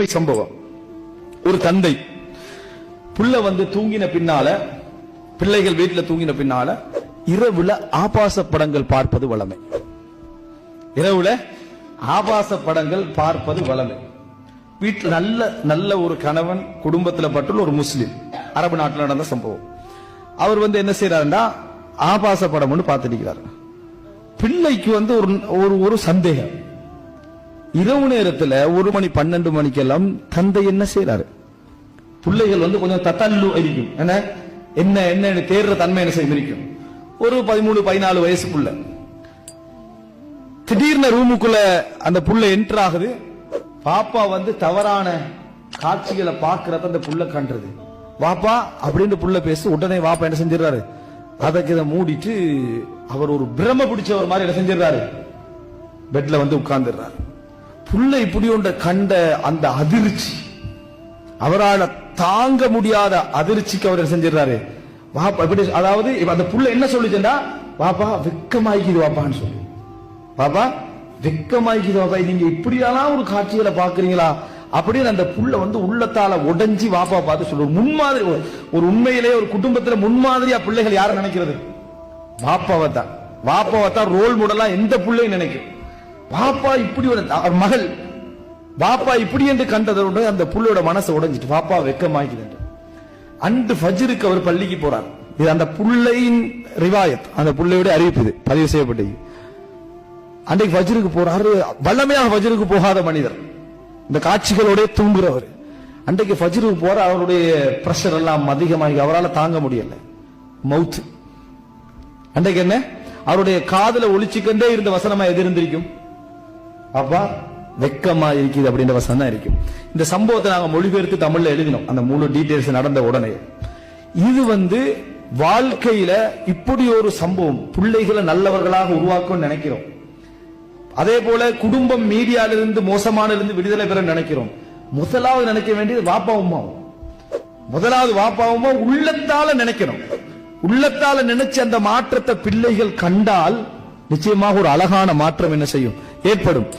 உண்மை சம்பவம். ஒரு தந்தை புள்ள தூங்கின பின்னால, பிள்ளைகள் வீட்டில் தூங்கின பின்னால இரவுல ஆபாச படங்கள் பார்ப்பது வளமை. இரவுல ஆபாச படங்கள் பார்ப்பது வளமை. வீட்டில் நல்ல நல்ல ஒரு கணவன், குடும்பத்தில் பட்டுள்ள ஒரு முஸ்லிம், அரபு நாட்டில் நடந்த சம்பவம். அவர் என்ன செய்யறாருன்னா ஆபாச படம் பார்த்துக்கிறார். பிள்ளைக்கு ஒரு சந்தேகம். இரவு நேரத்தில் 1 மணி 12 மணிக்கெல்லாம் தந்தை என்ன செய்யறாரு, பிள்ளைகள் கொஞ்சம் தத்தல்லு இருக்கும், என்ன என்ன தேடுற தன்மை என்ன செய்ய இருக்கும். ஒரு 13-14 வயசுக்குள்ள திடீர்னு ரூமுக்குள்ள அந்த புள்ள என்டர் ஆகுது. பாப்பா தவறான காட்சிகளை பார்க்கறத அந்த புள்ள கண்டுறது. வாப்பா அப்படின்னு புள்ள பேசு. உடனே வாப்பா என்ன செஞ்சிடறாரு, அதற்கு இதை மூடிட்டு அவர் ஒரு பிரம பிடிச்சவர் மாதிரி என்ன செஞ்சிடறாரு, பெட்ல உட்கார்ந்துடுறாரு. புள்ள இப்படி ஒன்ற கண்ட அந்த அதிர்ச்சி, அவரால் தாங்க முடியாத அதிர்ச்சிக்கு அவர் செஞ்சிடறாரு. வாப்பா இப்படி, அதாவது அந்த புள்ள என்ன சொல்லுச்சுன்னா, வாப்பா வெக்கமாய்க்குது வாப்பான்னு சொல்லி, பாப்பா வெக்கமாய்க்குது வாப்பா, நீங்க இப்படியெல்லாம் ஒரு காட்சிகளை பாக்குறீங்களா அப்படின்னு அந்த புள்ள உள்ளத்தால உடைஞ்சி வாப்பா பார்த்து சொல்ற முன்மாதிரி. ஒரு உண்மையிலே ஒரு குடும்பத்துல முன்மாதிரியா பிள்ளைகள் யார நினைக்கிறது, வாப்பாவை தான். வாப்பாவை தான் ரோல் மாடலா எந்த பிள்ளையும் நினைக்கும். வாப்பா இப்படி ஒரு மகள், வாப்பா இப்படி என்று கண்டதோட அந்த புள்ளையோட மனசை உடைஞ்சிட்டு வாப்பா வெக்கமாய்க்குது. அன்று ஃபஜ்ருக்கு அவர் பள்ளிக்கு போறார். இது அந்த புள்ளையின் ரிவாயத், அந்த புள்ளையோட அறிவிப்பு பதிவு செய்யப்பட்டது. அன்றைக்கு ஃபஜ்ருக்கு போறாரு. வல்லமையாக ஃபஜ்ருக்கு போகாத மனிதர், இந்த காட்சிகளோட தூங்குறவர். அன்றைக்கு ஃபஜ்ருக்கு போற, அவருடைய பிரஷர் எல்லாம் அதிகமாகி அவரால் தாங்க முடியல, மவுத். அன்றைக்கு என்ன, அவருடைய காதுல ஒளிச்சுக்கொண்டே இருந்த வசனமா எது இருந்திருக்கும், அப்பா வெக்கமா இருக்குது அப்படின்ற வசனம் தான் இருக்கும். இந்த சம்பவத்தை நாங்க மொழிபெயர்த்து தமிழ்ல எழுதினோம், அந்த முழு டீடைல்ஸ் நடந்த உடனே. இது வாழ்க்கையில இப்படி ஒரு சம்பவம் பிள்ளைகளை நல்லவர்களாக உருவாக்கும் நினைக்கிறோம். அதே போல குடும்பம் மீடியாவிலிருந்து மோசமானிலிருந்து விடுதலை பெற நினைக்கிறோம். முதலாவது நினைக்க வேண்டியது வாப்பா அம்மாவும். முதலாவது வாப்பா அம்மா உள்ளத்தால நினைக்கணும். உள்ளத்தால நினைச்சு அந்த மாற்றத்தை பிள்ளைகள் கண்டால் நிச்சயமாக ஒரு அழகான மாற்றம் என்ன செய்யும், ஏற்படும்.